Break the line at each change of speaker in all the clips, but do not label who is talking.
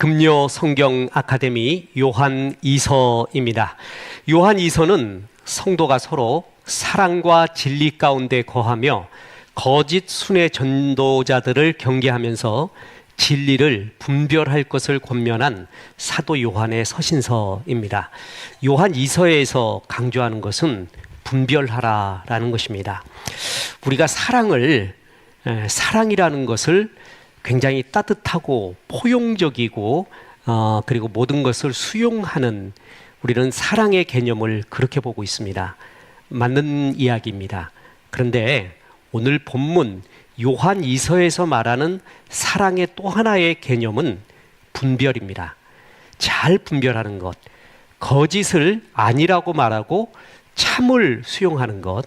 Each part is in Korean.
금요 성경 아카데미 요한 2서입니다. 요한 2서는 성도가 서로 사랑과 진리 가운데 거하며 거짓 순회 전도자들을 경계하면서 진리를 분별할 것을 권면한 사도 요한의 서신서입니다. 요한 2서에서 강조하는 것은 분별하라라는 것입니다. 우리가 사랑이라는 것을 굉장히 따뜻하고 포용적이고 그리고 모든 것을 수용하는, 우리는 사랑의 개념을 그렇게 보고 있습니다. 맞는 이야기입니다. 그런데 오늘 본문 요한 2서에서 말하는 사랑의 또 하나의 개념은 분별입니다. 잘 분별하는 것, 거짓을 아니라고 말하고 참을 수용하는 것.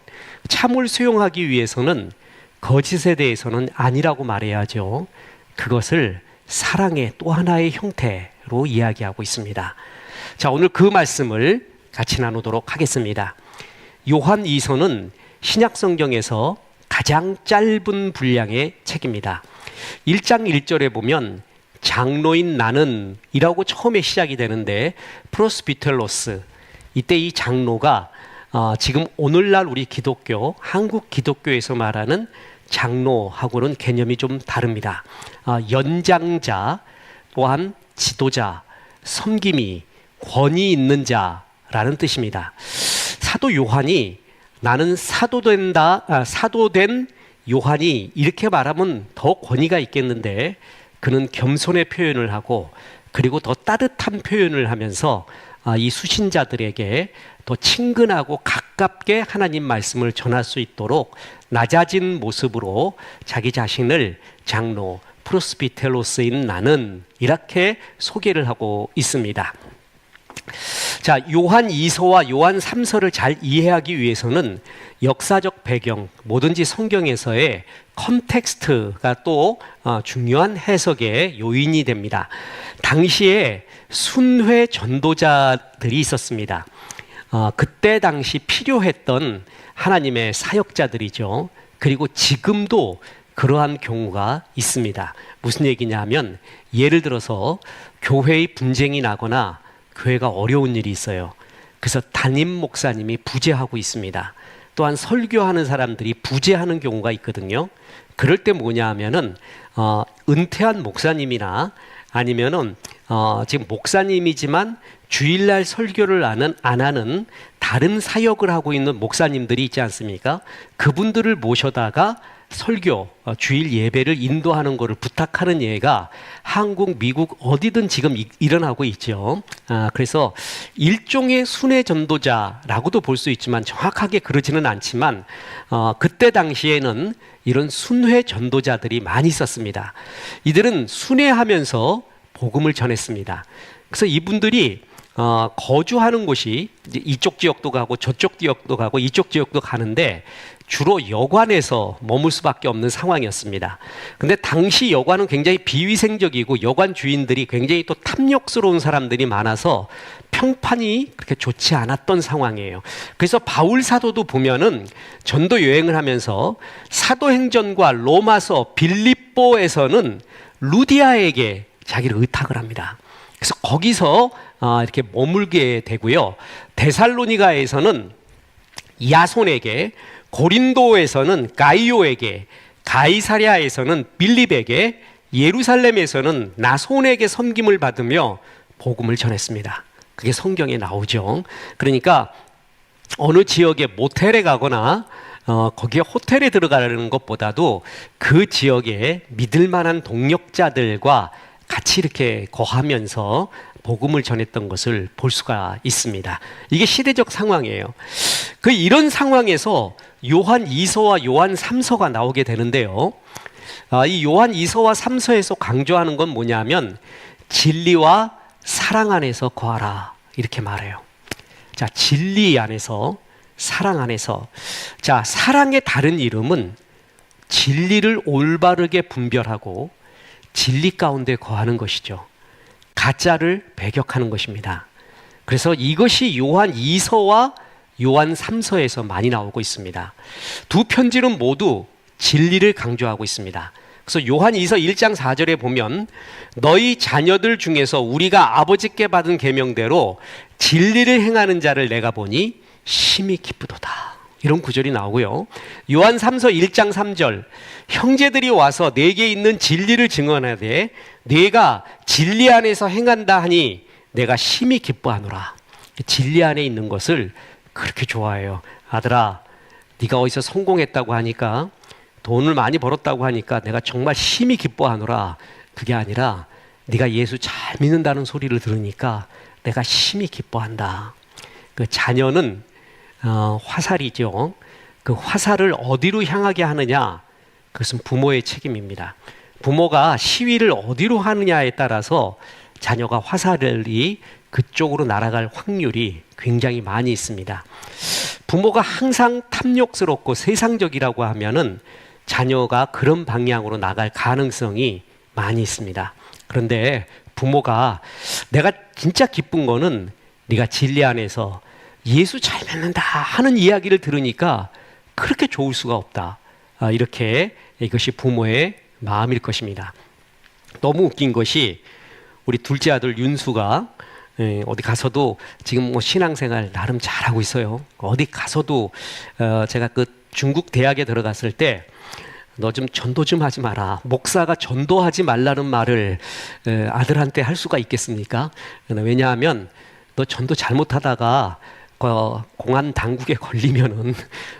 참을 수용하기 위해서는 거짓에 대해서는 아니라고 말해야죠. 그것을 사랑의 또 하나의 형태로 이야기하고 있습니다. 자, 오늘 그 말씀을 같이 나누도록 하겠습니다. 요한 2서는 신약 성경에서 가장 짧은 분량의 책입니다. 1장 1절에 보면 장로인 나는 이라고 처음에 시작이 되는데, 프로스비텔로스, 이때 이 장로가 지금 오늘날 우리 기독교, 한국 기독교에서 말하는 장로하고는 개념이 좀 다릅니다. 연장자, 또한 지도자, 섬김이, 권위 있는 자라는 뜻입니다. 사도 요한이 나는 사도된 요한이 이렇게 말하면 더 권위가 있겠는데, 그는 겸손의 표현을 하고 그리고 더 따뜻한 표현을 하면서 이 수신자들에게 더 친근하고 가깝게 하나님 말씀을 전할 수 있도록 낮아진 모습으로 자기 자신을 장로, 프로스비텔로스인 나는 이렇게 소개를 하고 있습니다. 자, 요한 2서와 요한 3서를 잘 이해하기 위해서는 역사적 배경, 뭐든지 성경에서의 컨텍스트가 또 중요한 해석의 요인이 됩니다. 당시에 순회 전도자들이 있었습니다. 그때 당시 필요했던 하나님의 사역자들이죠. 그리고 지금도 그러한 경우가 있습니다. 무슨 얘기냐 하면, 예를 들어서 교회의 분쟁이 나거나 교회가 어려운 일이 있어요. 그래서 담임 목사님이 부재하고 있습니다. 또한 설교하는 사람들이 부재하는 경우가 있거든요. 그럴 때 뭐냐 하면은 은퇴한 목사님이나 아니면은 지금 목사님이지만 주일날 설교를 안 하는 다른 사역을 하고 있는 목사님들이 있지 않습니까? 그분들을 모셔다가 설교, 주일 예배를 인도하는 것을 부탁하는 예가 한국, 미국 어디든 지금 일어나고 있죠. 그래서 일종의 순회 전도자라고도 볼 수 있지만 정확하게 그러지는 않지만 그때 당시에는 이런 순회 전도자들이 많이 있었습니다. 이들은 순회하면서 복음을 전했습니다. 그래서 이분들이 거주하는 곳이 이쪽 지역도 가고 저쪽 지역도 가고 이쪽 지역도 가는데 주로 여관에서 머물 수밖에 없는 상황이었습니다. 근데 당시 여관은 굉장히 비위생적이고 여관 주인들이 굉장히 또 탐욕스러운 사람들이 많아서 평판이 그렇게 좋지 않았던 상황이에요. 그래서 바울 사도도 보면은 전도 여행을 하면서 사도행전과 로마서, 빌립보에서는 루디아에게 자기를 의탁을 합니다. 그래서 거기서 이렇게 머물게 되고요. 데살로니가에서는 야손에게, 고린도에서는 가이오에게, 가이사랴에서는 빌립에게, 예루살렘에서는 나손에게 섬김을 받으며 복음을 전했습니다. 그게 성경에 나오죠. 그러니까 어느 지역의 모텔에 가거나 거기에 호텔에 들어가는 것보다도 그 지역에 믿을 만한 동역자들과 같이 이렇게 거하면서 복음을 전했던 것을 볼 수가 있습니다. 이게 시대적 상황이에요. 이런 상황에서 요한 2서와 요한 3서가 나오게 되는데요. 이 요한 2서와 3서에서 강조하는 건 뭐냐면 진리와 사랑 안에서 거하라 이렇게 말해요. 자, 진리 안에서, 사랑 안에서. 자, 사랑의 다른 이름은 진리를 올바르게 분별하고 진리 가운데 거하는 것이죠. 가짜를 배격하는 것입니다. 그래서 이것이 요한 2서와 요한 3서에서 많이 나오고 있습니다. 두 편지는 모두 진리를 강조하고 있습니다. 그래서 요한 2서 1장 4절에 보면 너희 자녀들 중에서 우리가 아버지께 받은 계명대로 진리를 행하는 자를 내가 보니 심히 기쁘도다. 이런 구절이 나오고요. 요한 3서 1장 3절 형제들이 와서 내게 있는 진리를 증언하되 내가 진리 안에서 행한다 하니 내가 심히 기뻐하노라. 진리 안에 있는 것을 그렇게 좋아해요. 아들아, 네가 어디서 성공했다고 하니까, 돈을 많이 벌었다고 하니까 내가 정말 심히 기뻐하노라. 그게 아니라 네가 예수 잘 믿는다는 소리를 들으니까 내가 심히 기뻐한다. 그 자녀는 화살이죠. 그 화살을 어디로 향하게 하느냐, 그것은 부모의 책임입니다. 부모가 시위를 어디로 하느냐에 따라서 자녀가 화살이 그쪽으로 날아갈 확률이 굉장히 많이 있습니다. 부모가 항상 탐욕스럽고 세상적이라고 하면은 자녀가 그런 방향으로 나갈 가능성이 많이 있습니다. 그런데 부모가 내가 진짜 기쁜 거는 네가 진리 안에서 예수 잘 믿는다 하는 이야기를 들으니까 그렇게 좋을 수가 없다. 이렇게 이것이 부모의 마음일 것입니다. 너무 웃긴 것이 우리 둘째 아들 윤수가 어디 가서도 지금 뭐 신앙생활 나름 잘하고 있어요. 어디 가서도 제가 그 중국 대학에 들어갔을 때 너 좀 전도 좀 하지 마라. 목사가 전도하지 말라는 말을 아들한테 할 수가 있겠습니까? 왜냐하면 너 전도 잘못하다가 공안 당국에 걸리면은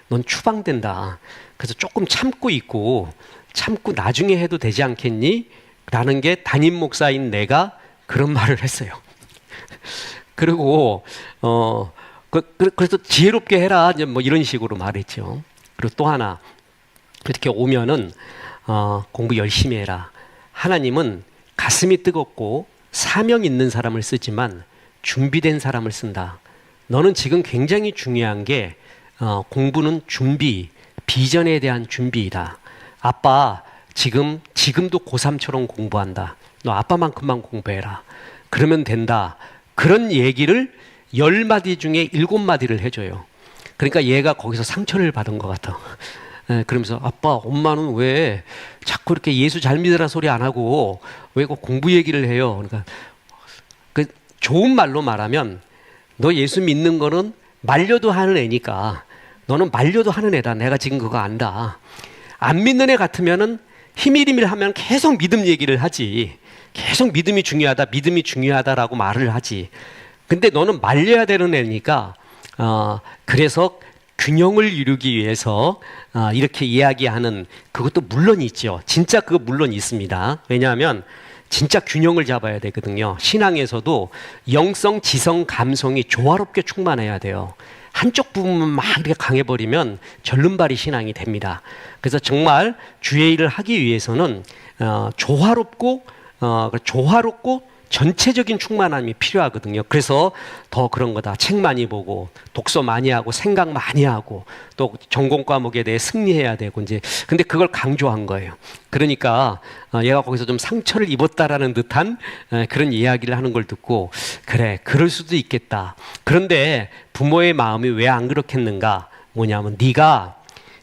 넌 추방된다. 그래서 조금 참고 있고 참고 나중에 해도 되지 않겠니? 라는 게 담임 목사인 내가 그런 말을 했어요. 그리고 그래서 지혜롭게 해라, 뭐 이런 식으로 말했죠. 그리고 또 하나, 이렇게 오면은 공부 열심히 해라. 하나님은 가슴이 뜨겁고 사명 있는 사람을 쓰지만 준비된 사람을 쓴다. 너는 지금 굉장히 중요한 게 공부는 준비, 비전에 대한 준비이다. 아빠 지금도 고3처럼 공부한다. 너 아빠만큼만 공부해라. 그러면 된다. 그런 얘기를 10마디 중에 7마디를 해줘요. 그러니까 얘가 거기서 상처를 받은 것 같아. 그러면서 아빠, 엄마는 왜 자꾸 이렇게 예수 잘 믿으라 소리 안 하고 왜 공부 얘기를 해요? 그러니까 그 좋은 말로 말하면 너 예수 믿는 거는 말려도 하는 애니까 너는 말려도 하는 애다. 내가 지금 그거 안다. 안 믿는 애 같으면은 히밀히밀 하면 계속 믿음 얘기를 하지. 계속 믿음이 중요하다라고 말을 하지. 근데 너는 말려야 되는 애니까 그래서 균형을 이루기 위해서 이렇게 이야기하는 그것도 물론 있죠. 진짜 그거 물론 있습니다. 왜냐하면 진짜 균형을 잡아야 되거든요. 신앙에서도 영성, 지성, 감성이 조화롭게 충만해야 돼요. 한쪽 부분만 막 이렇게 강해버리면 절름발이 신앙이 됩니다. 그래서 정말 주의 일을 하기 위해서는 조화롭고 전체적인 충만함이 필요하거든요. 그래서 더 그런 거다. 책 많이 보고 독서 많이 하고 생각 많이 하고 또 전공 과목에 대해 승리해야 되고 이제 근데 그걸 강조한 거예요. 그러니까 얘가 거기서 좀 상처를 입었다라는 듯한 그런 이야기를 하는 걸 듣고 그래, 그럴 수도 있겠다. 그런데 부모의 마음이 왜 안 그렇겠는가? 뭐냐면 네가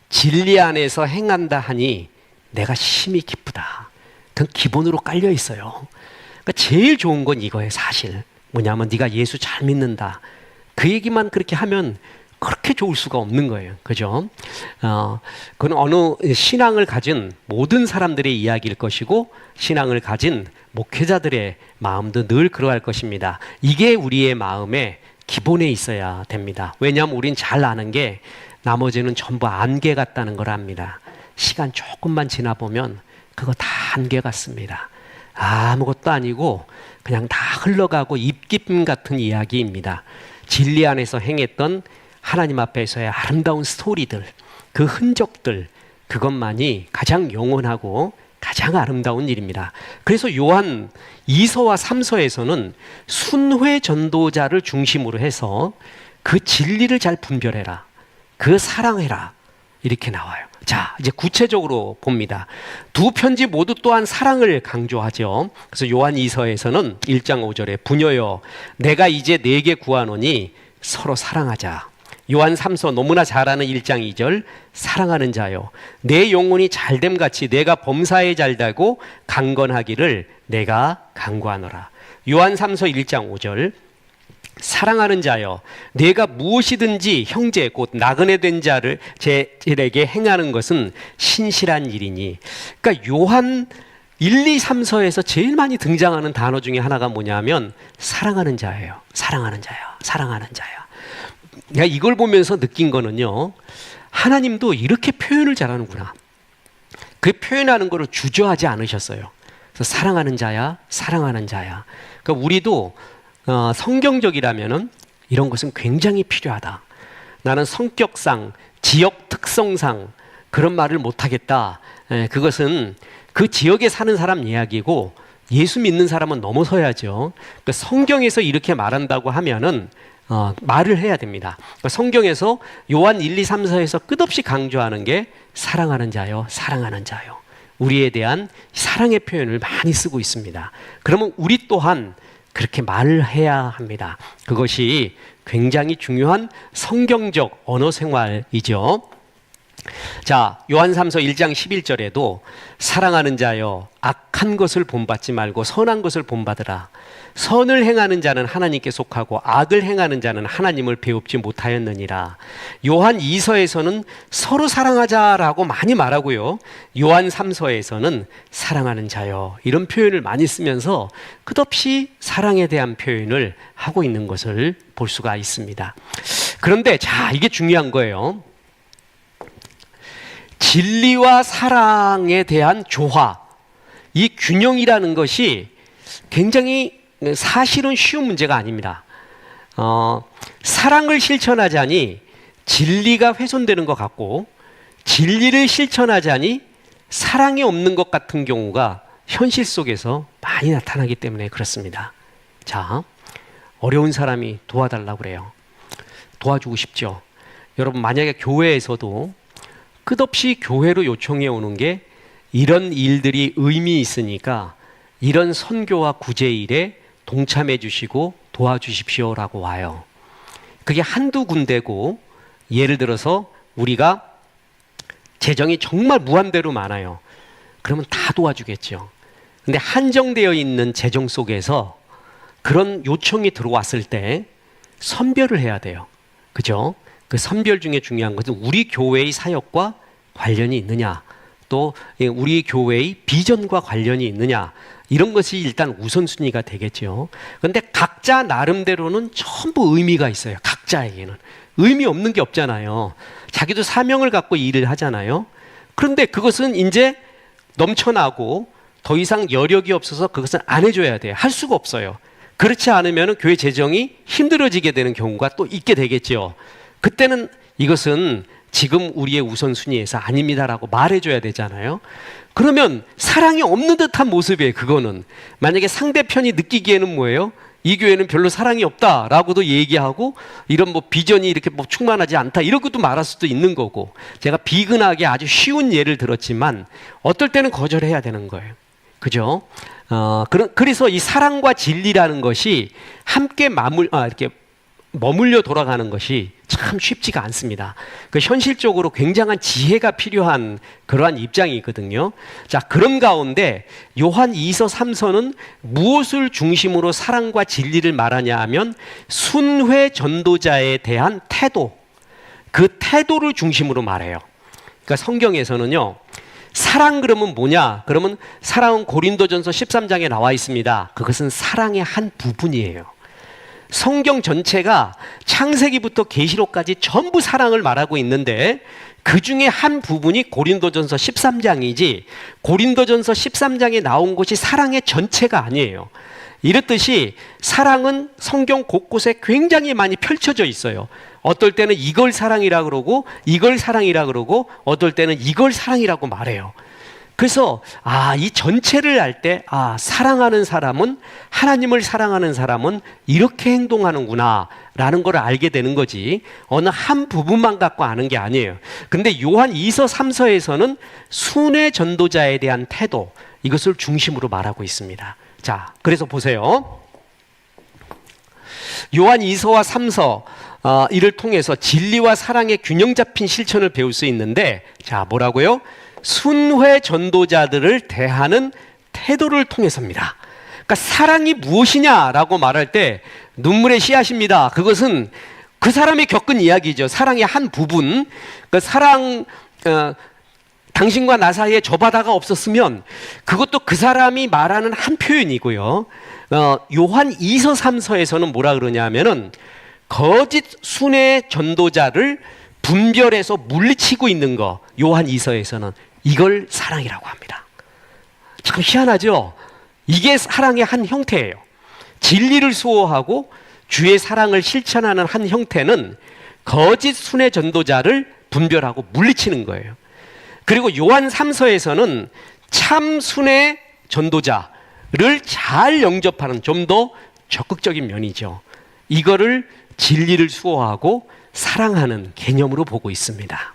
진리 안에서 행한다 하니 내가 심히 기쁘다. 그건 기본으로 깔려 있어요. 그러니까 제일 좋은 건 이거예요, 사실. 뭐냐면 네가 예수 잘 믿는다. 그 얘기만 그렇게 하면 그렇게 좋을 수가 없는 거예요. 그죠? 그건 어느 신앙을 가진 모든 사람들의 이야기일 것이고 신앙을 가진 목회자들의 마음도 늘 그러할 것입니다. 이게 우리의 마음의 기본에 있어야 됩니다. 왜냐하면 우린 잘 아는 게 나머지는 전부 안개 같다는 걸 압니다. 시간 조금만 지나보면 그거 다 안개 같습니다. 아무것도 아니고 그냥 다 흘러가고 입김 같은 이야기입니다. 진리 안에서 행했던 하나님 앞에서의 아름다운 스토리들, 그 흔적들, 그것만이 가장 영원하고 가장 아름다운 일입니다. 그래서 요한 2서와 3서에서는 순회 전도자를 중심으로 해서 그 진리를 잘 분별해라, 그 사랑해라, 이렇게 나와요. 자, 이제 구체적으로 봅니다. 두 편지 모두 또한 사랑을 강조하죠. 그래서 요한 2서에서는 1장 5절에 부녀여 내가 이제 네게 구하노니 서로 사랑하자. 요한 3서 너무나 잘 아는 1장 2절 사랑하는 자여 내 영혼이 잘됨같이 내가 범사에 잘되고 강건하기를 내가 간구하노라. 요한 3서 1장 5절 사랑하는 자여 내가 무엇이든지 형제 곧 나그네 된 자를 제에게 행하는 것은 신실한 일이니. 그러니까 요한 1, 2, 3서에서 제일 많이 등장하는 단어 중에 하나가 뭐냐면 사랑하는 자예요. 사랑하는 자요. 사랑하는 자요. 내가 이걸 보면서 느낀 거는요, 하나님도 이렇게 표현을 잘하는구나. 그 표현하는 거를 주저하지 않으셨어요. 그래서 사랑하는 자야, 사랑하는 자야. 그러니까 우리도 성경적이라면은 이런 것은 굉장히 필요하다. 나는 성격상, 지역 특성상 그런 말을 못하겠다. 그것은 그 지역에 사는 사람 이야기고 예수 믿는 사람은 넘어서야죠. 그러니까 성경에서 이렇게 말한다고 하면은 말을 해야 됩니다. 그러니까 성경에서 요한 1, 2, 3서에서 끝없이 강조하는 게 사랑하는 자요, 사랑하는 자요. 우리에 대한 사랑의 표현을 많이 쓰고 있습니다. 그러면 우리 또한 그렇게 말을 해야 합니다. 그것이 굉장히 중요한 성경적 언어 생활이죠. 자, 요한 3서 1장 11절에도 사랑하는 자여 악한 것을 본받지 말고 선한 것을 본받으라. 선을 행하는 자는 하나님께 속하고 악을 행하는 자는 하나님을 배웁지 못하였느니라. 요한 2서에서는 서로 사랑하자라고 많이 말하고요, 요한 3서에서는 사랑하는 자여 이런 표현을 많이 쓰면서 끝없이 사랑에 대한 표현을 하고 있는 것을 볼 수가 있습니다. 그런데 자, 이게 중요한 거예요. 진리와 사랑에 대한 조화, 이 균형이라는 것이 굉장히 사실은 쉬운 문제가 아닙니다. 사랑을 실천하자니 진리가 훼손되는 것 같고, 진리를 실천하자니 사랑이 없는 것 같은 경우가 현실 속에서 많이 나타나기 때문에 그렇습니다. 자, 어려운 사람이 도와달라고 그래요. 도와주고 싶죠. 여러분, 만약에 교회에서도 끝없이 교회로 요청해 오는 게 이런 일들이 의미 있으니까 이런 선교와 구제일에 동참해 주시고 도와주십시오라고 와요. 그게 한두 군데고, 예를 들어서 우리가 재정이 정말 무한대로 많아요. 그러면 다 도와주겠죠. 근데 한정되어 있는 재정 속에서 그런 요청이 들어왔을 때 선별을 해야 돼요. 그죠? 그 선별 중에 중요한 것은 우리 교회의 사역과 관련이 있느냐, 또 우리 교회의 비전과 관련이 있느냐, 이런 것이 일단 우선순위가 되겠죠. 그런데 각자 나름대로는 전부 의미가 있어요. 각자에게는 의미 없는 게 없잖아요. 자기도 사명을 갖고 일을 하잖아요. 그런데 그것은 이제 넘쳐나고 더 이상 여력이 없어서 그것은 안 해줘야 돼요. 할 수가 없어요. 그렇지 않으면 교회 재정이 힘들어지게 되는 경우가 또 있게 되겠죠. 그때는 이것은 지금 우리의 우선순위에서 아닙니다라고 말해줘야 되잖아요. 그러면 사랑이 없는 듯한 모습이에요. 그거는 만약에 상대편이 느끼기에는 뭐예요? 이 교회는 별로 사랑이 없다라고도 얘기하고, 이런 뭐 비전이 이렇게 뭐 충만하지 않다 이런 것도 말할 수도 있는 거고, 제가 비근하게 아주 쉬운 예를 들었지만 어떨 때는 거절해야 되는 거예요. 그죠? 그래서 이 사랑과 진리라는 것이 함께 이렇게 머물려 돌아가는 것이 참 쉽지가 않습니다. 그 현실적으로 굉장한 지혜가 필요한 그러한 입장이 있거든요. 자, 그런 가운데 요한 2서 3서는 무엇을 중심으로 사랑과 진리를 말하냐 하면 순회 전도자에 대한 태도, 그 태도를 중심으로 말해요. 그러니까 성경에서는요, 사랑 그러면 뭐냐? 그러면 사랑은 고린도전서 13장에 나와 있습니다. 그것은 사랑의 한 부분이에요. 성경 전체가 창세기부터 계시록까지 전부 사랑을 말하고 있는데 그 중에 한 부분이 고린도전서 13장이지, 고린도전서 13장에 나온 것이 사랑의 전체가 아니에요. 이렇듯이 사랑은 성경 곳곳에 굉장히 많이 펼쳐져 있어요. 어떨 때는 이걸 사랑이라 그러고 이걸 사랑이라 그러고 어떨 때는 이걸 사랑이라고 말해요. 그래서 이 전체를 알 때 사랑하는 사람은, 하나님을 사랑하는 사람은 이렇게 행동하는구나 라는 걸 알게 되는 거지, 어느 한 부분만 갖고 아는 게 아니에요. 근데 요한 2서 3서에서는 순회 전도자에 대한 태도, 이것을 중심으로 말하고 있습니다. 자, 그래서 보세요. 요한 2서와 3서 이를 통해서 진리와 사랑의 균형 잡힌 실천을 배울 수 있는데, 자, 뭐라고요? 순회 전도자들을 대하는 태도를 통해서입니다. 그러니까 사랑이 무엇이냐라고 말할 때 눈물의 씨앗입니다. 그것은 그 사람이 겪은 이야기죠. 사랑의 한 부분. 그 사랑, 당신과 나 사이에 저 바다가 없었으면 그것도 그 사람이 말하는 한 표현이고요. 요한 2서 3서에서는 뭐라 그러냐면은 거짓 순회 전도자를 분별해서 물리치고 있는 거, 요한 2서에서는 이걸 사랑이라고 합니다. 참 희한하죠? 이게 사랑의 한 형태예요. 진리를 수호하고 주의 사랑을 실천하는 한 형태는 거짓 순회 전도자를 분별하고 물리치는 거예요. 그리고 요한 3서에서는 참 순회 전도자를 잘 영접하는 좀 더 적극적인 면이죠. 이거를 진리를 수호하고 사랑하는 개념으로 보고 있습니다.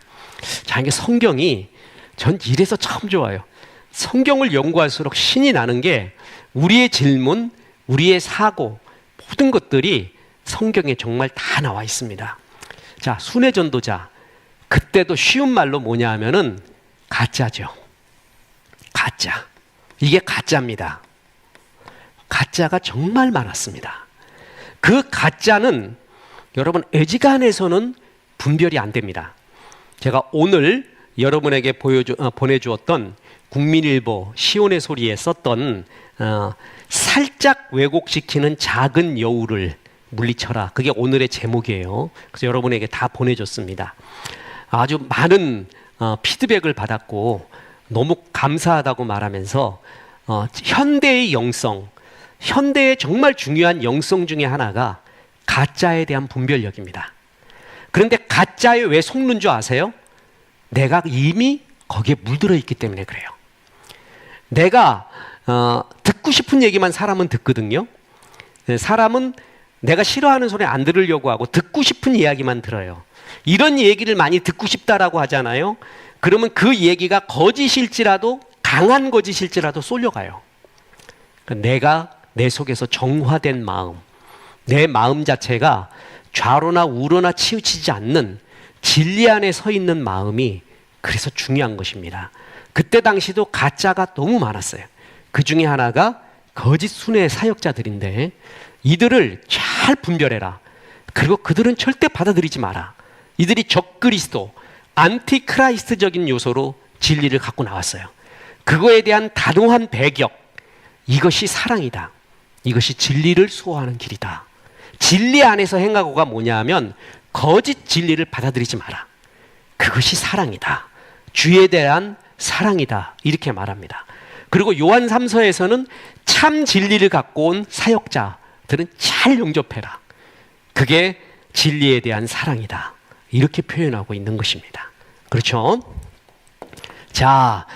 자, 이게 성경이 전 이래서 참 좋아요. 성경을 연구할수록 신이 나는 게 우리의 질문, 우리의 사고, 모든 것들이 성경에 정말 다 나와 있습니다. 자, 순회 전도자. 그때도 쉬운 말로 뭐냐 하면은 가짜죠. 가짜. 이게 가짜입니다. 가짜가 정말 많았습니다. 그 가짜는 여러분 애지간해서는 분별이 안 됩니다. 제가 오늘 여러분에게 보내주었던 국민일보 시온의 소리에 썼던 살짝 왜곡시키는 작은 여우를 물리쳐라. 그게 오늘의 제목이에요. 그래서 여러분에게 다 보내줬습니다. 아주 많은 피드백을 받았고 너무 감사하다고 말하면서 현대의 영성, 현대의 정말 중요한 영성 중에 하나가 가짜에 대한 분별력입니다. 그런데 가짜에 왜 속는 줄 아세요? 내가 이미 거기에 물들어 있기 때문에 그래요. 내가 듣고 싶은 얘기만 사람은 듣거든요. 사람은 내가 싫어하는 소리 안 들으려고 하고 듣고 싶은 이야기만 들어요. 이런 얘기를 많이 듣고 싶다라고 하잖아요. 그러면 그 얘기가 거짓일지라도, 강한 거짓일지라도 쏠려가요. 내가 내 속에서 정화된 마음, 내 마음 자체가 좌로나 우로나 치우치지 않는 진리 안에 서 있는 마음이 그래서 중요한 것입니다. 그때 당시도 가짜가 너무 많았어요. 그 중에 하나가 거짓 순회 사역자들인데 이들을 잘 분별해라. 그리고 그들은 절대 받아들이지 마라. 이들이 적그리스도, 안티크라이스트적인 요소로 진리를 갖고 나왔어요. 그거에 대한 단호한 배격, 이것이 사랑이다. 이것이 진리를 수호하는 길이다. 진리 안에서 행하고가 뭐냐 하면 거짓 진리를 받아들이지 마라. 그것이 사랑이다. 주에 대한 사랑이다. 이렇게 말합니다. 그리고 요한 3서에서는 참 진리를 갖고 온 사역자들은 잘 영접해라. 그게 진리에 대한 사랑이다. 이렇게 표현하고 있는 것입니다. 그렇죠? 자,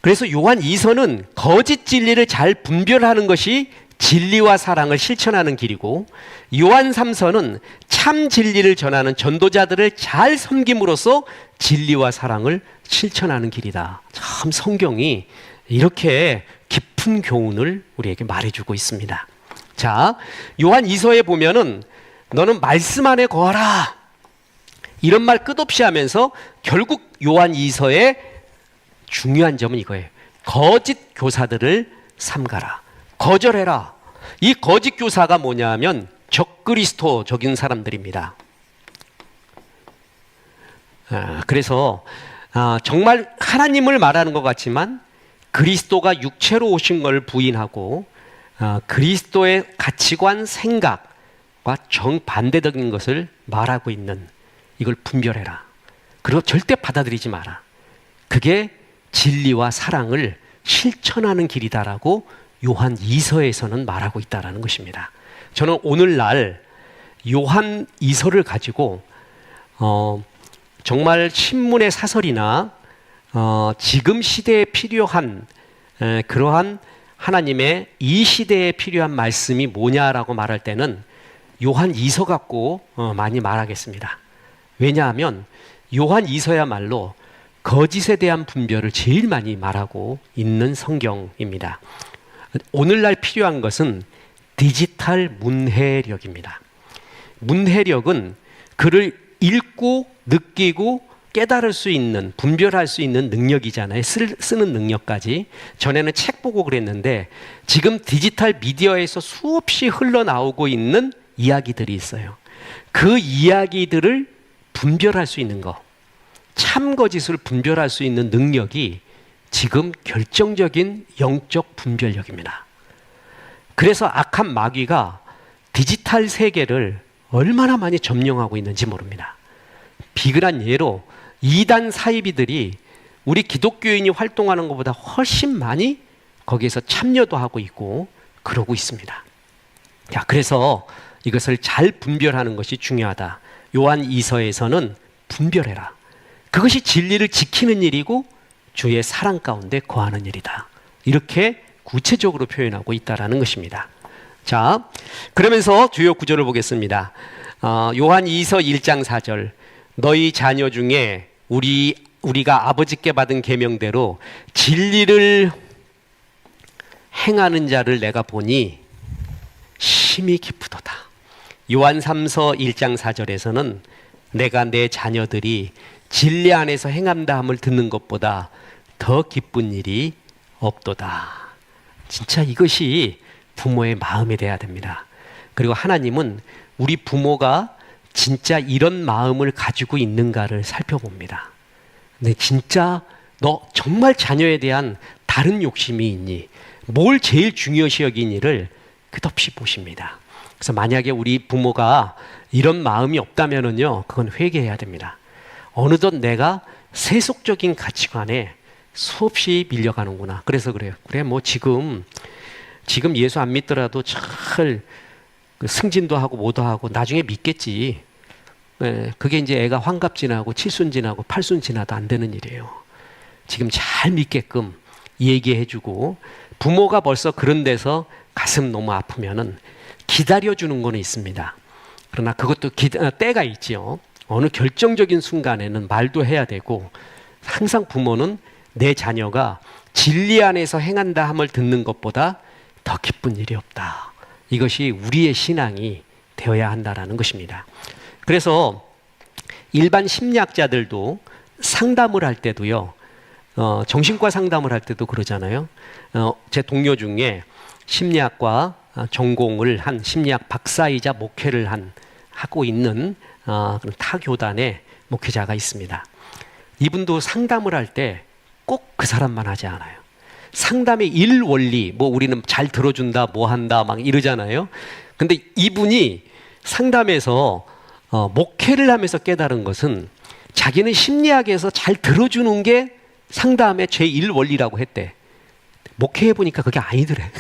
그래서 요한 2서는 거짓 진리를 잘 분별하는 것이 진리와 사랑을 실천하는 길이고, 요한 3서는 참 진리를 전하는 전도자들을 잘 섬김으로써 진리와 사랑을 실천하는 길이다. 참 성경이 이렇게 깊은 교훈을 우리에게 말해주고 있습니다. 자, 요한 2서에 보면은 너는 말씀 안에 거하라. 이런 말 끝없이 하면서 결국 요한 2서의 중요한 점은 이거예요. 거짓 교사들을 삼가라. 거절해라. 이 거짓 교사가 뭐냐 하면 적그리스도적인 사람들입니다. 그래서 정말 하나님을 말하는 것 같지만 그리스도가 육체로 오신 걸 부인하고 그리스도의 가치관, 생각과 정반대적인 것을 말하고 있는, 이걸 분별해라. 그리고 절대 받아들이지 마라. 그게 진리와 사랑을 실천하는 길이다라고 요한 2서에서는 말하고 있다는 것입니다. 저는 오늘날 요한 2서를 가지고 정말 신문의 사설이나 지금 시대에 필요한 그러한 하나님의 이 시대에 필요한 말씀이 뭐냐라고 말할 때는 요한 2서 갖고 많이 말하겠습니다. 왜냐하면 요한 2서야말로 거짓에 대한 분별을 제일 많이 말하고 있는 성경입니다. 오늘날 필요한 것은 디지털 문해력입니다. 문해력은 그를 읽고 느끼고 깨달을 수 있는, 분별할 수 있는 능력이잖아요. 쓰는 능력까지. 전에는 책 보고 그랬는데 지금 디지털 미디어에서 수없이 흘러나오고 있는 이야기들이 있어요. 그 이야기들을 분별할 수 있는 거, 참거짓을 분별할 수 있는 능력이 지금 결정적인 영적 분별력입니다. 그래서 악한 마귀가 디지털 세계를 얼마나 많이 점령하고 있는지 모릅니다. 비근한 예로 이단 사이비들이 우리 기독교인이 활동하는 것보다 훨씬 많이 거기에서 참여도 하고 있고 그러고 있습니다. 자, 그래서 이것을 잘 분별하는 것이 중요하다. 요한 2서에서는 분별해라. 그것이 진리를 지키는 일이고 주의 사랑 가운데 거하는 일이다. 이렇게 구체적으로 표현하고 있다는 것입니다. 자, 그러면서 주요 구절을 보겠습니다. 요한 2서 1장 4절. 너희 자녀 중에 우리가 아버지께 받은 계명대로 진리를 행하는 자를 내가 보니 심히 기쁘도다. 요한 3서 1장 4절에서는 내가 내 자녀들이 진리 안에서 행한다 함을 듣는 것보다 더 기쁜 일이 없도다. 진짜 이것이 부모의 마음이 돼야 됩니다. 그리고 하나님은 우리 부모가 진짜 이런 마음을 가지고 있는가를 살펴봅니다. 근데 진짜 너 정말 자녀에 대한 다른 욕심이 있니? 뭘 제일 중요시 여기니를 끝없이 보십니다. 그래서 만약에 우리 부모가 이런 마음이 없다면은요, 그건 회개해야 됩니다. 어느덧 내가 세속적인 가치관에 수없이 밀려가는구나. 그래서 그래요. 그래, 뭐 지금 예수 안 믿더라도 잘 승진도 하고 뭐도 하고 나중에 믿겠지. 네, 그게 이제 애가 환갑지나고 칠순지나고 팔순지나도 안 되는 일이에요. 지금 잘 믿게끔 얘기해주고, 부모가 벌써 그런 데서 가슴 너무 아프면은 기다려주는 거는 있습니다. 그러나 그것도 때가 있지요. 어느 결정적인 순간에는 말도 해야 되고, 항상 부모는 내 자녀가 진리 안에서 행한다 함을 듣는 것보다 더 기쁜 일이 없다. 이것이 우리의 신앙이 되어야 한다는 것입니다. 그래서 일반 심리학자들도 상담을 할 때도요, 정신과 상담을 할 때도 그러잖아요. 제 동료 중에 심리학과 전공을 한 심리학 박사이자 목회를 하고 있는 타교단의 목회자가 있습니다. 이분도 상담을 할 때 꼭 그 사람만 하지 않아요. 상담의 일원리, 뭐 우리는 잘 들어준다, 뭐 한다, 막 이러잖아요. 근데 이분이 상담에서 목회를 하면서 깨달은 것은 자기는 심리학에서 잘 들어주는 게 상담의 제1원리라고 했대. 목회해보니까 그게 아니더래.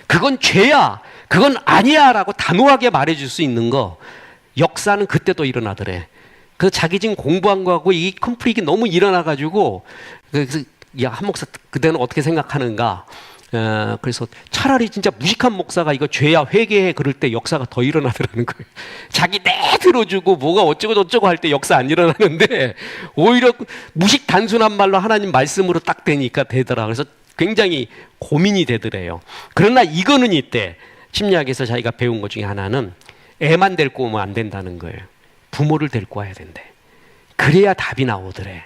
그건 죄야, 그건 아니야 라고 단호하게 말해줄 수 있는 거, 역사는 그때도 일어나더래. 그 자기 지금 공부한 거하고 이 컨플릭이 너무 일어나가지고, 그래서 야, 한 목사 그때는 어떻게 생각하는가? 그래서 차라리 진짜 무식한 목사가 이거 죄야 회개해 그럴 때 역사가 더 일어나더라는 거예요. 자기 내 들어주고 뭐가 어쩌고 저쩌고 할 때 역사 안 일어나는데 오히려 무식 단순한 말로 하나님 말씀으로 딱 되니까 되더라. 그래서 굉장히 고민이 되더래요. 그러나 이거는 이때 심리학에서 자기가 배운 것 중에 하나는 애만 데리고 오면 안 된다는 거예요. 부모를 데리고 와야 된대. 그래야 답이 나오더래.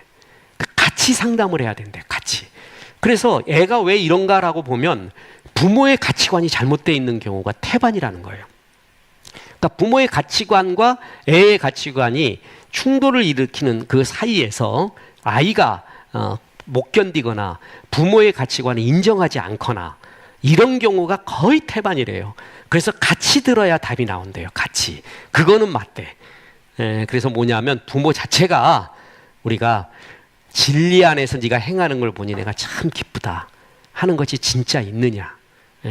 같이 상담을 해야 된대. 같이. 그래서 애가 왜 이런가라고 보면 부모의 가치관이 잘못되어 있는 경우가 태반이라는 거예요. 그러니까 부모의 가치관과 애의 가치관이 충돌을 일으키는 그 사이에서 아이가 못 견디거나 부모의 가치관을 인정하지 않거나 이런 경우가 거의 태반이래요. 그래서 같이 들어야 답이 나온대요. 같이. 그거는 맞대. 그래서 뭐냐면 부모 자체가 우리가 진리 안에서 네가 행하는 걸 보니 내가 참 기쁘다 하는 것이 진짜 있느냐,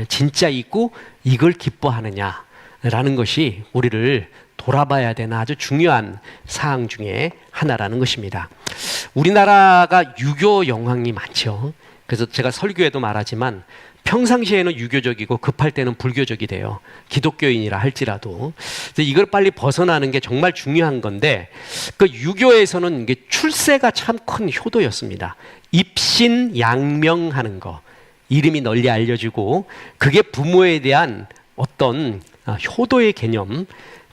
진짜 있고 이걸 기뻐하느냐라는 것이 우리를 돌아봐야 되는 아주 중요한 사항 중에 하나라는 것입니다. 우리나라가 유교 영향이 많죠. 그래서 제가 설교에도 말하지만 평상시에는 유교적이고 급할 때는 불교적이 돼요. 기독교인이라 할지라도. 이걸 빨리 벗어나는 게 정말 중요한 건데, 그 유교에서는 이게 출세가 참 큰 효도였습니다. 입신 양명하는 거, 이름이 널리 알려지고 그게 부모에 대한 어떤 효도의 개념,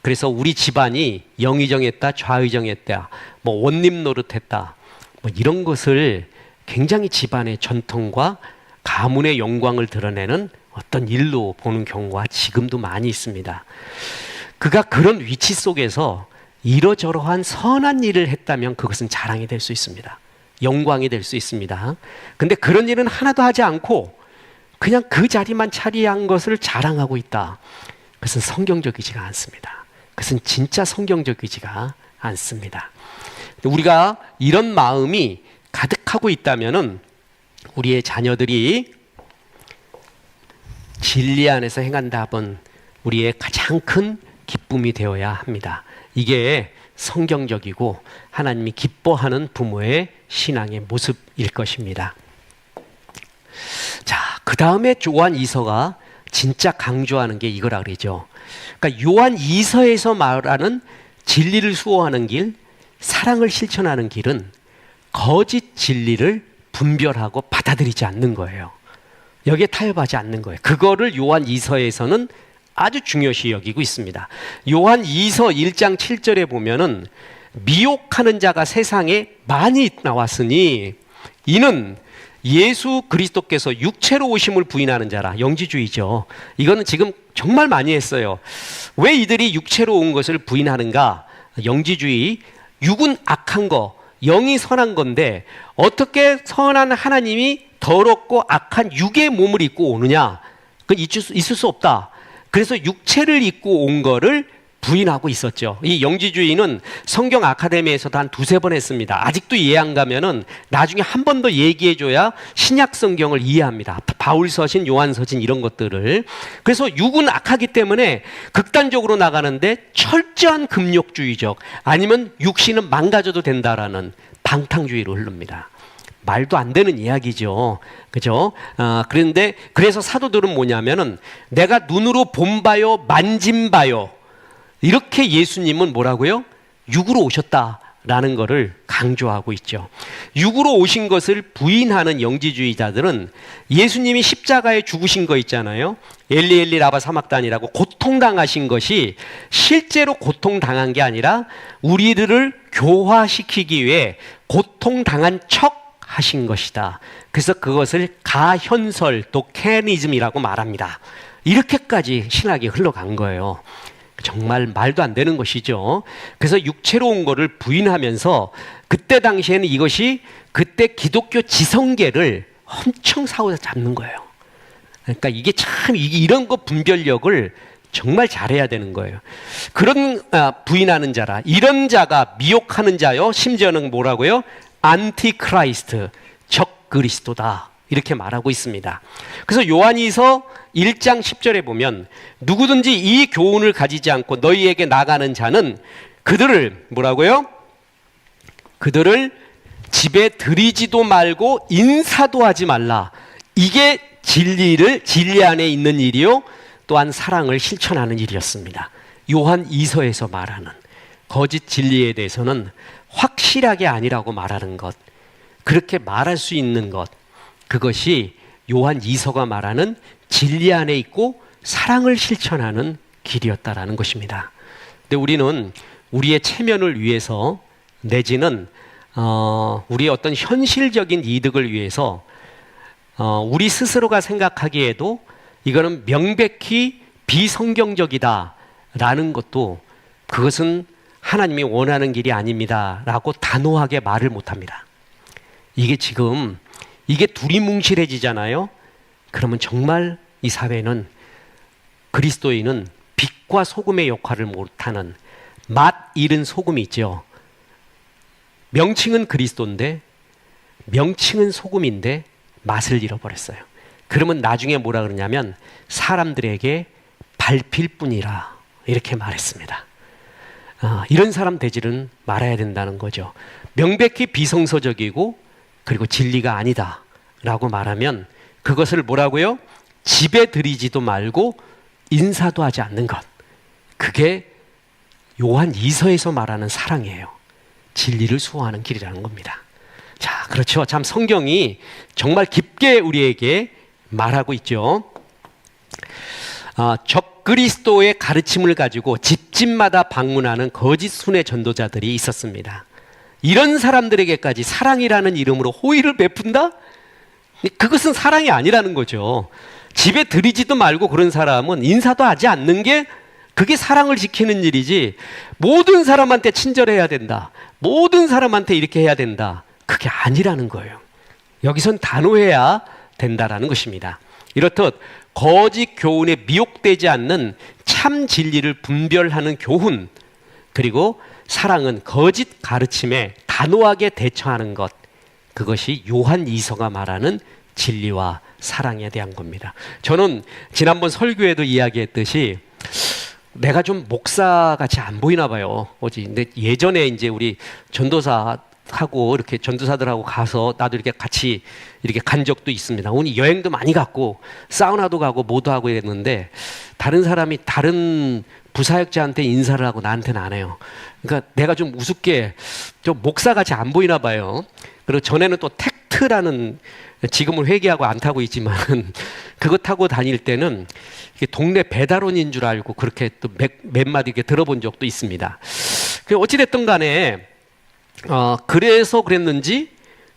그래서 우리 집안이 영의정했다, 좌의정했다, 뭐 원님 노릇했다, 뭐 이런 것을 굉장히 집안의 전통과 가문의 영광을 드러내는 어떤 일로 보는 경우가 지금도 많이 있습니다. 그가 그런 위치 속에서 이러저러한 선한 일을 했다면 그것은 자랑이 될 수 있습니다. 영광이 될 수 있습니다. 근데 그런 일은 하나도 하지 않고 그냥 그 자리만 차지한 것을 자랑하고 있다. 그것은 성경적이지가 않습니다. 그것은 진짜 성경적이지가 않습니다. 우리가 이런 마음이 가득하고 있다면은 우리의 자녀들이 진리 안에서 행한다 하면 우리의 가장 큰 기쁨이 되어야 합니다. 이게 성경적이고 하나님이 기뻐하는 부모의 신앙의 모습일 것입니다. 자, 그 다음에 요한 2서가 진짜 강조하는 게 이거라 그러죠. 그러니까 요한 2서에서 말하는 진리를 수호하는 길, 사랑을 실천하는 길은 거짓 진리를 분별하고 받아들이지 않는 거예요. 여기에 타협하지 않는 거예요. 그거를 요한 2서에서는 아주 중요시 여기고 있습니다. 요한 2서 1장 7절에 보면은 미혹하는 자가 세상에 많이 나왔으니 이는 예수 그리스도께서 육체로 오심을 부인하는 자라. 영지주의죠. 이거는 지금 정말 많이 했어요. 왜 이들이 육체로 온 것을 부인하는가? 영지주의. 육은 악한 거, 영이 선한 건데 어떻게 선한 하나님이 더럽고 악한 육의 몸을 입고 오느냐? 그건 있을 수 없다. 그래서 육체를 입고 온 거를 부인하고 있었죠. 이 영지주의는 성경 아카데미에서도 한 두세 번 했습니다. 아직도 이해 안 가면은 나중에 한 번 더 얘기해줘야 신약 성경을 이해합니다. 바울 서신, 요한 서신 이런 것들을. 그래서 육은 악하기 때문에 극단적으로 나가는데 철저한 금욕주의적, 아니면 육신은 망가져도 된다라는 방탕주의로 흐릅니다. 말도 안 되는 이야기죠. 그죠? 그런데 그래서 사도들은 뭐냐면은 내가 눈으로 본바요, 만진바요. 이렇게 예수님은 뭐라고요? 육으로 오셨다라는 것을 강조하고 있죠. 육으로 오신 것을 부인하는 영지주의자들은 예수님이 십자가에 죽으신 거 있잖아요. 엘리 엘리 라바 사막단이라고 고통당하신 것이 실제로 고통당한 게 아니라 우리들을 교화시키기 위해 고통당한 척 하신 것이다. 그래서 그것을 가현설, 도케니즘이라고 말합니다. 이렇게까지 신학이 흘러간 거예요. 정말 말도 안 되는 것이죠. 그래서 육체로 온 거를 부인하면서 그때 당시에는 이것이 그때 기독교 지성계를 엄청 사로잡는 거예요. 그러니까 이게 참 이런 거 분별력을 정말 잘해야 되는 거예요. 그런 부인하는 자라, 이런 자가 미혹하는 자요. 심지어는 뭐라고요? 안티크라이스트, 적그리스도다. 이렇게 말하고 있습니다. 그래서 요한이서 1장 10절에 보면 누구든지 이 교훈을 가지지 않고 너희에게 나가는 자는 그들을 뭐라고요? 그들을 집에 들이지도 말고 인사도 하지 말라. 이게 진리 안에 있는 일이요, 또한 사랑을 실천하는 일이었습니다. 요한 2서에서 말하는 거짓 진리에 대해서는 확실하게 아니라고 말하는 것, 그렇게 말할 수 있는 것, 그것이 요한 2서가 말하는 진리 안에 있고 사랑을 실천하는 길이었다라는 것입니다. 근데 우리는 우리의 체면을 위해서 내지는 우리의 어떤 현실적인 이득을 위해서 우리 스스로가 생각하기에도 이거는 명백히 비성경적이다라는 것도 그것은 하나님이 원하는 길이 아닙니다라고 단호하게 말을 못합니다. 이게 지금 이게 두리뭉실해지잖아요. 그러면 정말 이 사회는, 그리스도인은 빛과 소금의 역할을 못하는 맛 잃은 소금이 있죠. 명칭은 그리스도인데, 명칭은 소금인데 맛을 잃어버렸어요. 그러면 나중에 뭐라 그러냐면 사람들에게 밟힐 뿐이라 이렇게 말했습니다. 이런 사람 되지는 말아야 된다는 거죠. 명백히 비성서적이고 그리고 진리가 아니다 라고 말하면 그것을 뭐라고요? 집에 들이지도 말고 인사도 하지 않는 것. 그게 요한 2서에서 말하는 사랑이에요. 진리를 수호하는 길이라는 겁니다. 자, 그렇죠. 참 성경이 정말 깊게 우리에게 말하고 있죠. 적그리스도의 가르침을 가지고 집집마다 방문하는 거짓 순회 전도자들이 있었습니다. 이런 사람들에게까지 사랑이라는 이름으로 호의를 베푼다? 그것은 사랑이 아니라는 거죠. 집에 들이지도 말고 그런 사람은 인사도 하지 않는 게 그게 사랑을 지키는 일이지, 모든 사람한테 친절해야 된다, 모든 사람한테 이렇게 해야 된다, 그게 아니라는 거예요. 여기선 단호해야 된다라는 것입니다. 이렇듯 거짓 교훈에 미혹되지 않는 참 진리를 분별하는 교훈, 그리고 사랑은 거짓 가르침에 단호하게 대처하는 것, 그것이 요한 이서가 말하는 진리와 사랑에 대한 겁니다. 저는 지난번 설교에도 이야기했듯이 내가 좀 목사같이 안 보이나 봐요. 근데 예전에 이제 우리 전도사하고 이렇게 전도사들하고 가서 나도 이렇게 같이 이렇게 간 적도 있습니다. 오늘 여행도 많이 갔고 사우나도 가고 뭐도 하고 이랬는데 다른 사람이 다른 부사역자한테 인사를 하고 나한테는 안 해요. 그러니까 내가 좀 우습게 좀 목사같이 안 보이나 봐요. 그리고 전에는 또 택트라는, 지금은 회개하고 안 타고 있지만 그거 타고 다닐 때는 동네 배달원인 줄 알고 그렇게 또 몇 마디 이렇게 들어본 적도 있습니다. 어찌됐든 간에 그래서 그랬는지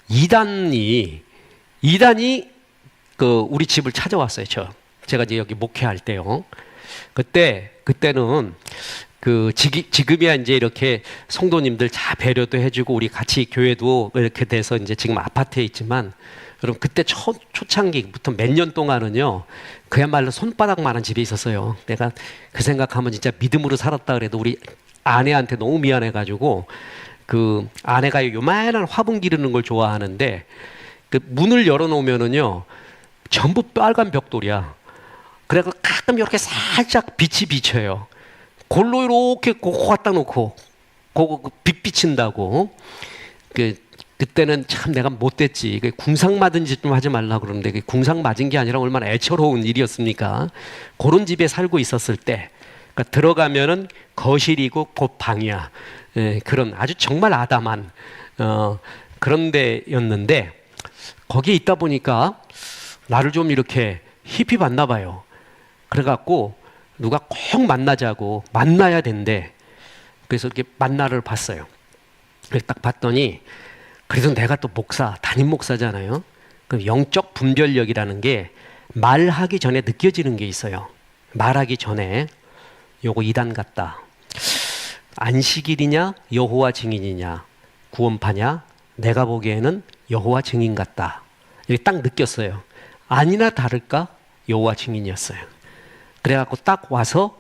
이단이 우리 집을 찾아왔어요. 제가 이제 여기 목회할 때요. 그때는 지금이야 이제 이렇게 성도님들 다 배려도 해주고 우리 같이 교회도 이렇게 돼서 이제 지금 아파트에 있지만, 여러분 그때 초창기부터 몇 년 동안은요 그야말로 손바닥만한 집에 있었어요. 내가 그 생각하면 진짜 믿음으로 살았다 그래도 우리 아내한테 너무 미안해가지고, 그 아내가 요만한 화분 기르는 걸 좋아하는데 그 문을 열어놓으면은요 전부 빨간 벽돌이야. 그래서 가끔 이렇게 살짝 빛이 비쳐요. 골로 이렇게 갖다 놓고 빛 비친다고. 그때는 참 내가 못됐지. 궁상 맞은 짓 좀 하지 말라 그러는데 궁상 맞은 게 아니라 얼마나 애처로운 일이었습니까? 그런 집에 살고 있었을 때, 그러니까 들어가면은 거실이고 곧 방이야. 그런 아주 정말 아담한 그런 데였는데, 거기에 있다 보니까 나를 좀 이렇게 힙히 봤나 봐요. 그래갖고 누가 꼭 만나야 된대. 그래서 이렇게 만나를 봤어요. 딱 봤더니, 그래서 내가 또 담임 목사잖아요. 그럼 영적 분별력이라는 게 말하기 전에 느껴지는 게 있어요. 말하기 전에 요거 이단 같다. 안식일이냐 여호와 증인이냐 구원파냐, 내가 보기에는 여호와 증인 같다. 이렇게 딱 느꼈어요. 아니나 다를까 여호와 증인이었어요. 그래갖고 딱 와서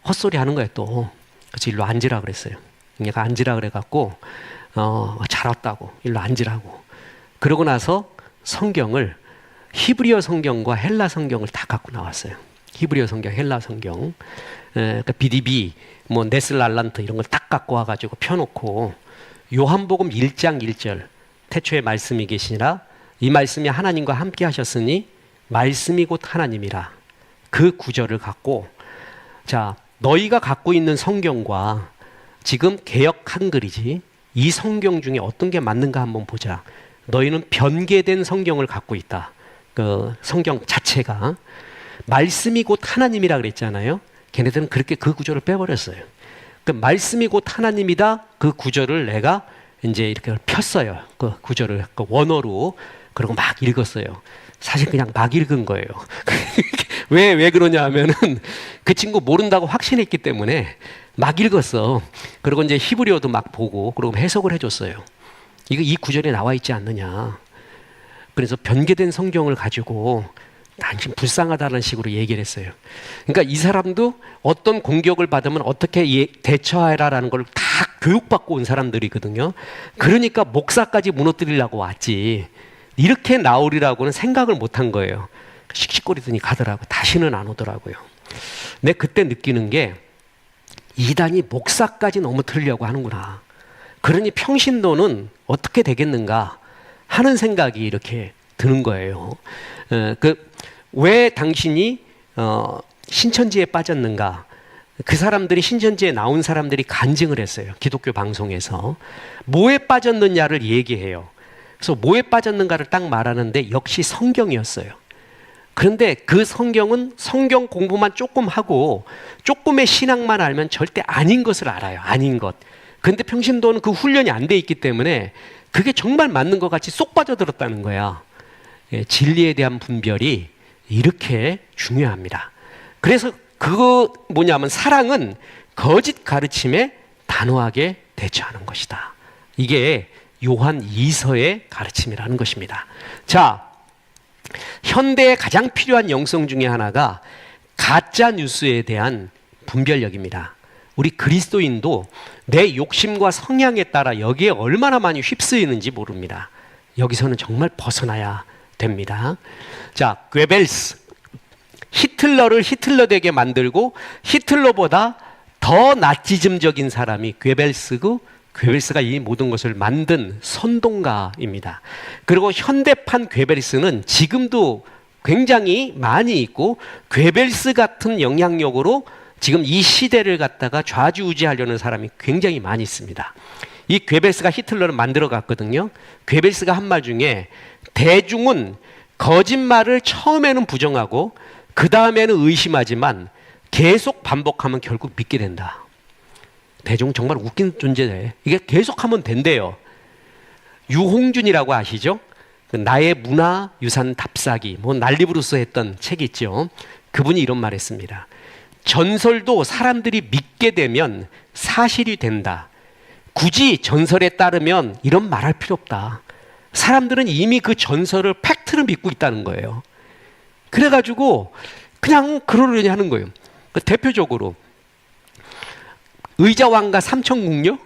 헛소리 하는 거예요. 또 그래서 일로 앉으라 그랬어요. 얘가 앉으라 그래갖고 잘 왔다고 일로 앉으라고. 그러고 나서 성경을, 히브리어 성경과 헬라 성경을 다 갖고 나왔어요. 히브리어 성경, 헬라 성경, 그러니까 BDB, 네슬랄란트 이런 걸 딱 갖고 와가지고 펴놓고, 요한복음 1장 1절 태초에 말씀이 계시니라 이 말씀이 하나님과 함께 하셨으니 말씀이 곧 하나님이라, 그 구절을 갖고, 자, 너희가 갖고 있는 성경과 지금 개역 한글이지 이 성경 중에 어떤 게 맞는가 한번 보자. 너희는 변개된 성경을 갖고 있다. 그 성경 자체가 말씀이 곧 하나님이라 그랬잖아요. 걔네들은 그렇게 그 구절을 빼버렸어요. 그 말씀이 곧 하나님이다, 그 구절을 내가 이제 이렇게 폈어요. 그 구절을 원어로. 그리고 막 읽었어요. 사실 그냥 막 읽은 거예요. 왜 그러냐 하면은 그 친구 모른다고 확신했기 때문에 막 읽었어. 그리고 이제 히브리어도 막 보고, 그리고 해석을 해줬어요. 이 구절에 나와 있지 않느냐. 그래서 변개된 성경을 가지고 당신 불쌍하다는 식으로 얘기를 했어요. 그러니까 이 사람도 어떤 공격을 받으면 어떻게 대처하라라는 걸 다 교육받고 온 사람들이거든요. 그러니까 목사까지 무너뜨리려고 왔지, 이렇게 나오리라고는 생각을 못한 거예요. 씩씩거리더니 가더라고. 다시는 안 오더라고요. 근데 그때 느끼는 게, 이단이 목사까지 넘어뜨리려고 하는구나. 그러니 평신도는 어떻게 되겠는가 하는 생각이 이렇게 드는 거예요. 왜 당신이 신천지에 빠졌는가? 그 사람들이, 신천지에 나온 사람들이 간증을 했어요. 기독교 방송에서. 뭐에 빠졌느냐를 얘기해요. 그래서 뭐에 빠졌는가를 딱 말하는데 역시 성경이었어요. 그런데 그 성경은 성경 공부만 조금 하고 조금의 신앙만 알면 절대 아닌 것을 알아요. 아닌 것. 그런데 평신도는 그 훈련이 안 돼 있기 때문에 그게 정말 맞는 것 같이 쏙 빠져들었다는 거야. 예, 진리에 대한 분별이 이렇게 중요합니다. 그래서 그거 뭐냐면 사랑은 거짓 가르침에 단호하게 대처하는 것이다. 이게 요한 2서의 가르침이라는 것입니다. 자, 현대에 가장 필요한 영성 중에 하나가 가짜 뉴스에 대한 분별력입니다. 우리 그리스도인도 내 욕심과 성향에 따라 여기에 얼마나 많이 휩쓰이는지 모릅니다. 여기서는 정말 벗어나야 됩니다. 자, 괴벨스. 히틀러를 히틀러되게 만들고 히틀러보다 더 나치즘적인 사람이 괴벨스고, 괴벨스가 이 모든 것을 만든 선동가입니다. 그리고 현대판 괴벨스는 지금도 굉장히 많이 있고, 괴벨스 같은 영향력으로 지금 이 시대를 갖다가 좌지우지하려는 사람이 굉장히 많이 있습니다. 이 괴벨스가 히틀러를 만들어 갔거든요. 괴벨스가 한 말 중에 대중은 거짓말을 처음에는 부정하고 그 다음에는 의심하지만 계속 반복하면 결국 믿게 된다. 대중 정말 웃긴 존재네. 이게 계속하면 된대요. 유홍준이라고 아시죠? 나의 문화 유산 답사기, 뭐 난리부르스 했던 책이 있죠. 그분이 이런 말 했습니다. 전설도 사람들이 믿게 되면 사실이 된다. 굳이 전설에 따르면 이런 말할 필요 없다. 사람들은 이미 그 전설을 팩트를 믿고 있다는 거예요. 그래가지고 그냥 그러려니 하는 거예요. 대표적으로 의자왕과 삼천궁녀?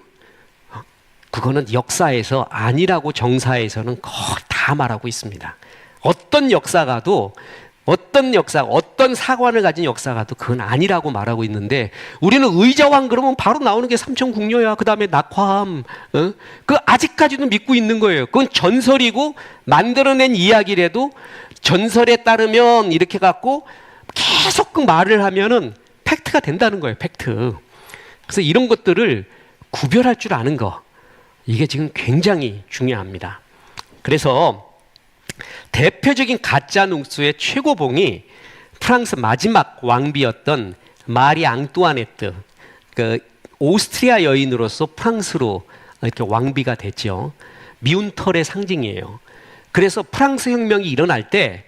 그거는 역사에서 아니라고 정사에서는 거의 다 말하고 있습니다. 어떤 역사가도 어떤 사관을 가진 역사가도 그건 아니라고 말하고 있는데, 우리는 의자왕 그러면 바로 나오는 게 삼천궁녀야. 그 다음에 낙화암. 그 아직까지도 믿고 있는 거예요. 그건 전설이고 만들어낸 이야기라도 전설에 따르면 이렇게 갖고 계속 그 말을 하면은 팩트가 된다는 거예요. 팩트. 그래서 이런 것들을 구별할 줄 아는 거, 이게 지금 굉장히 중요합니다. 그래서 대표적인 가짜 뉴스의 최고봉이 프랑스 마지막 왕비였던 마리 앙뚜아네트, 그 오스트리아 여인으로서 프랑스로 이렇게 왕비가 됐죠. 미운 털의 상징이에요. 그래서 프랑스 혁명이 일어날 때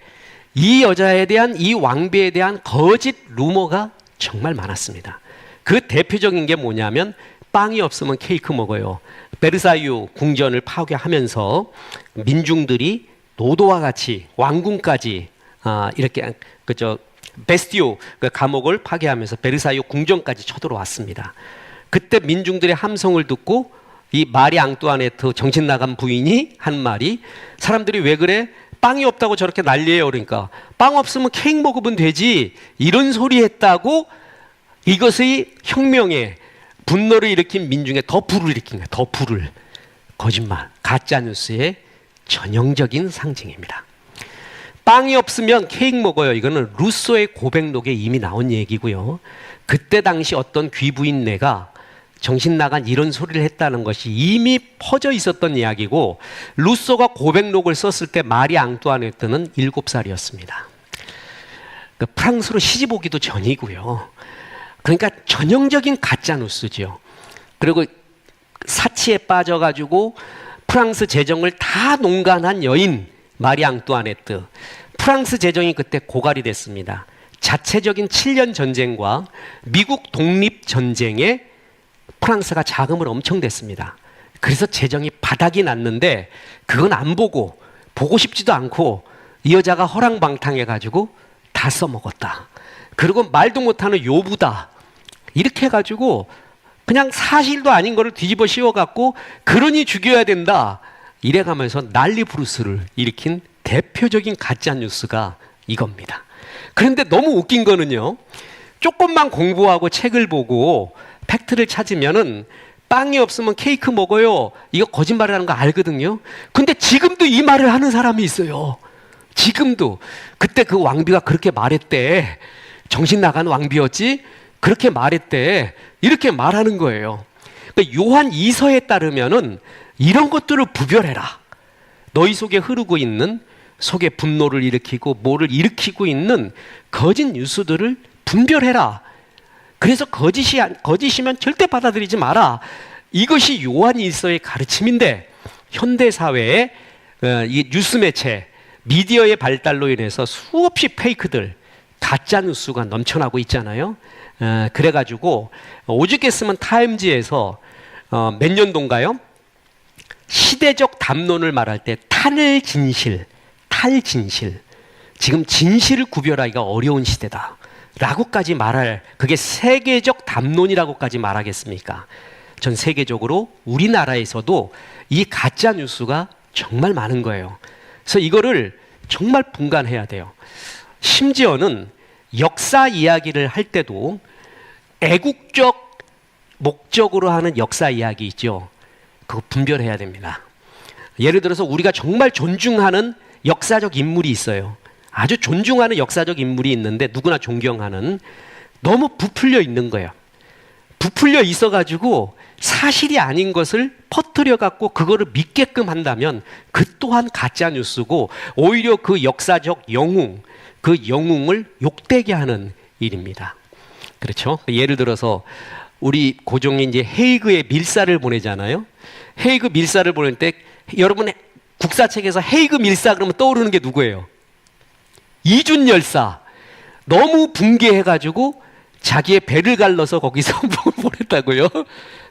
이 여자에 대한, 이 왕비에 대한 거짓 루머가 정말 많았습니다. 그 대표적인 게 뭐냐면 빵이 없으면 케이크 먹어요. 베르사유 궁전을 파괴하면서 민중들이 노도와 같이 왕궁까지 이렇게 베스티오 그 감옥을 파괴하면서 베르사유 궁전까지 쳐들어왔습니다. 그때 민중들의 함성을 듣고 이 마리 앙뚜아네트 정신 나간 부인이 한 말이, 사람들이 왜 그래? 빵이 없다고 저렇게 난리예요. 그러니까 빵 없으면 케이크 먹으면 되지, 이런 소리 했다고 이것의 혁명에 분노를 일으킨 민중에 더 불을 일으킨 거예요. 더 불을. 거짓말, 가짜뉴스의 전형적인 상징입니다. 빵이 없으면 케이크 먹어요. 이거는 루소의 고백록에 이미 나온 얘기고요. 그때 당시 어떤 귀부인네가 정신 나간 이런 소리를 했다는 것이 이미 퍼져 있었던 이야기고, 루소가 고백록을 썼을 때 마리 앙뚜아네트는 7살이었습니다. 프랑스로 시집 오기도 전이고요. 그러니까 전형적인 가짜 뉴스죠. 그리고 사치에 빠져가지고 프랑스 재정을 다 농간한 여인 마리 앙뚜아네트. 프랑스 재정이 그때 고갈이 됐습니다. 자체적인 7년 전쟁과 미국 독립 전쟁에 프랑스가 자금을 엄청 댔습니다. 그래서 재정이 바닥이 났는데 그건 안 보고 싶지도 않고 이 여자가 허랑방탕해가지고 다 써먹었다. 그리고 말도 못하는 요부다. 이렇게 해가지고 그냥 사실도 아닌 거를 뒤집어 씌워갖고 그러니 죽여야 된다. 이래가면서 난리 부르스를 일으킨 대표적인 가짜 뉴스가 이겁니다. 그런데 너무 웃긴 거는요, 조금만 공부하고 책을 보고 팩트를 찾으면은 빵이 없으면 케이크 먹어요, 이거 거짓말이라는 거 알거든요. 근데 지금도 이 말을 하는 사람이 있어요. 지금도. 그때 그 왕비가 그렇게 말했대. 정신 나간 왕비였지? 그렇게 말했대. 이렇게 말하는 거예요. 그러니까 요한 2서에 따르면은 이런 것들을 구별해라. 너희 속에 흐르고 있는 속에 분노를 일으키고 뭐를 일으키고 있는 거짓 뉴스들을 분별해라. 그래서 거짓이면 절대 받아들이지 마라. 이것이 요한일서의 가르침인데, 현대사회에 이 뉴스 매체, 미디어의 발달로 인해서 수없이 페이크들, 가짜 뉴스가 넘쳐나고 있잖아요. 그래가지고 오죽했으면 타임지에서 몇 년도인가요? 시대적 담론을 말할 때 탈진실, 지금 진실을 구별하기가 어려운 시대다 라고까지 말할, 그게 세계적 담론이라고까지 말하겠습니까? 전 세계적으로 우리나라에서도 이 가짜 뉴스가 정말 많은 거예요. 그래서 이거를 정말 분간해야 돼요. 심지어는 역사 이야기를 할 때도 애국적 목적으로 하는 역사 이야기 있죠. 그거 분별해야 됩니다. 예를 들어서 우리가 정말 존중하는 역사적 인물이 있어요. 아주 존중하는 역사적 인물이 있는데 누구나 존경하는, 너무 부풀려 있는 거예요. 부풀려 있어가지고 사실이 아닌 것을 퍼뜨려갖고 그거를 믿게끔 한다면 그 또한 가짜 뉴스고, 오히려 그 역사적 영웅, 그 영웅을 욕되게 하는 일입니다. 그렇죠? 예를 들어서 우리 고종이 이제 헤이그에 밀사를 보내잖아요. 헤이그 밀사를 보낼 때 여러분 국사책에서 헤이그 밀사 그러면 떠오르는 게 누구예요? 이준 열사. 너무 붕괴해가지고 자기의 배를 갈라서 거기서 보냈다고요.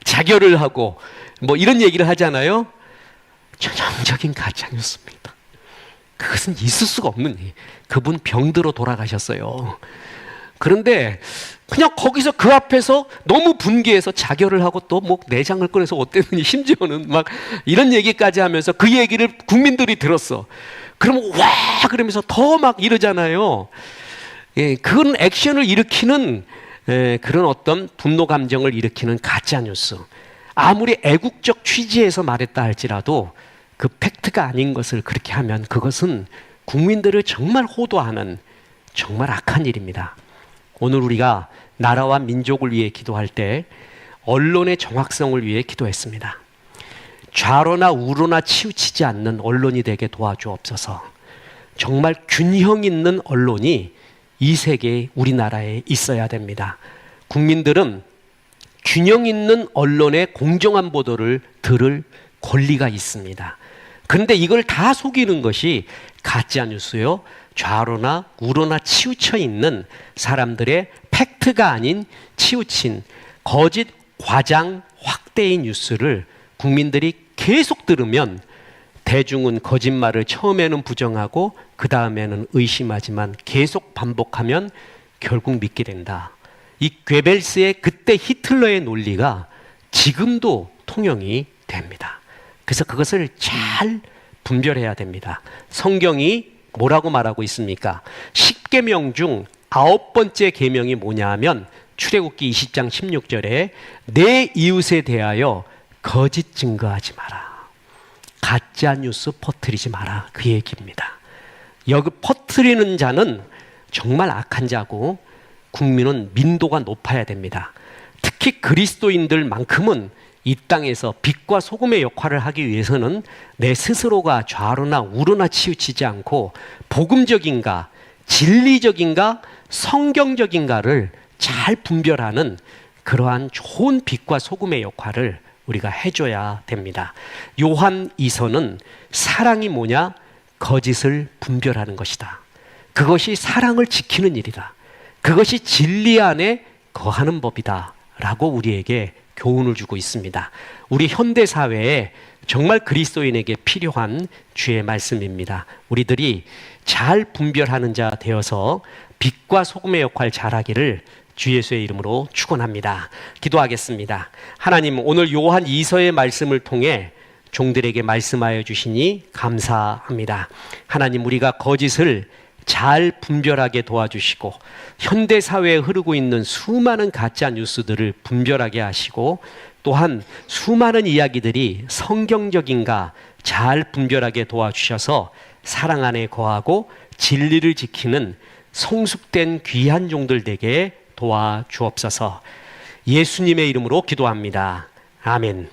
자결을 하고 뭐 이런 얘기를 하잖아요. 전형적인 가짜 뉴스입니다. 그것은 있을 수가 없는 일. 그분 병들어 돌아가셨어요. 그런데 그냥 거기서 그 앞에서 너무 분개해서 자결을 하고 또 뭐 내장을 꺼내서 어땠느니, 심지어는 막 이런 얘기까지 하면서 그 얘기를 국민들이 들었어. 그러면 와 그러면서 더 막 이러잖아요. 예, 그건 액션을 일으키는 그런 어떤 분노 감정을 일으키는 가짜 뉴스. 아무리 애국적 취지에서 말했다 할지라도 그 팩트가 아닌 것을 그렇게 하면 그것은 국민들을 정말 호도하는 정말 악한 일입니다. 오늘 우리가 나라와 민족을 위해 기도할 때 언론의 정확성을 위해 기도했습니다. 좌로나 우로나 치우치지 않는 언론이 되게 도와주옵소서. 정말 균형 있는 언론이 이 세계에, 우리나라에 있어야 됩니다. 국민들은 균형 있는 언론의 공정한 보도를 들을 권리가 있습니다. 그런데 이걸 다 속이는 것이 가짜 뉴스요, 좌로나 우로나 치우쳐 있는 사람들의 팩트가 아닌 치우친 거짓, 과장, 확대의 뉴스를 국민들이 계속 들으면 대중은 거짓말을 처음에는 부정하고 그 다음에는 의심하지만 계속 반복하면 결국 믿게 된다. 이 괴벨스의 그때 히틀러의 논리가 지금도 통용이 됩니다. 그래서 그것을 잘 분별해야 됩니다. 성경이 뭐라고 말하고 있습니까? 10계명 중 9번째 계명이 뭐냐 하면 출애굽기 20장 16절에 내 이웃에 대하여 거짓 증거하지 마라. 가짜 뉴스 퍼뜨리지 마라. 그 얘기입니다. 여기 퍼뜨리는 자는 정말 악한 자고 국민은 민도가 높아야 됩니다. 특히 그리스도인들만큼은 이 땅에서 빛과 소금의 역할을 하기 위해서는 내 스스로가 좌로나 우로나 치우치지 않고 복음적인가, 진리적인가, 성경적인가를 잘 분별하는 그러한 좋은 빛과 소금의 역할을 우리가 해줘야 됩니다. 요한 2서는 사랑이 뭐냐? 거짓을 분별하는 것이다. 그것이 사랑을 지키는 일이다. 그것이 진리 안에 거하는 법이다 라고 우리에게 교훈을 주고 있습니다. 우리 현대사회에 정말 그리스도인에게 필요한 주의 말씀입니다. 우리들이 잘 분별하는 자 되어서 빛과 소금의 역할 잘하기를 주 예수의 이름으로 축원합니다. 기도하겠습니다. 하나님, 오늘 요한 2서의 말씀을 통해 종들에게 말씀하여 주시니 감사합니다. 하나님, 우리가 거짓을 잘 분별하게 도와주시고 현대사회에 흐르고 있는 수많은 가짜 뉴스들을 분별하게 하시고 또한 수많은 이야기들이 성경적인가 잘 분별하게 도와주셔서 사랑 안에 거하고 진리를 지키는 성숙된 귀한 종들 되게 도와주옵소서. 예수님의 이름으로 기도합니다. 아멘.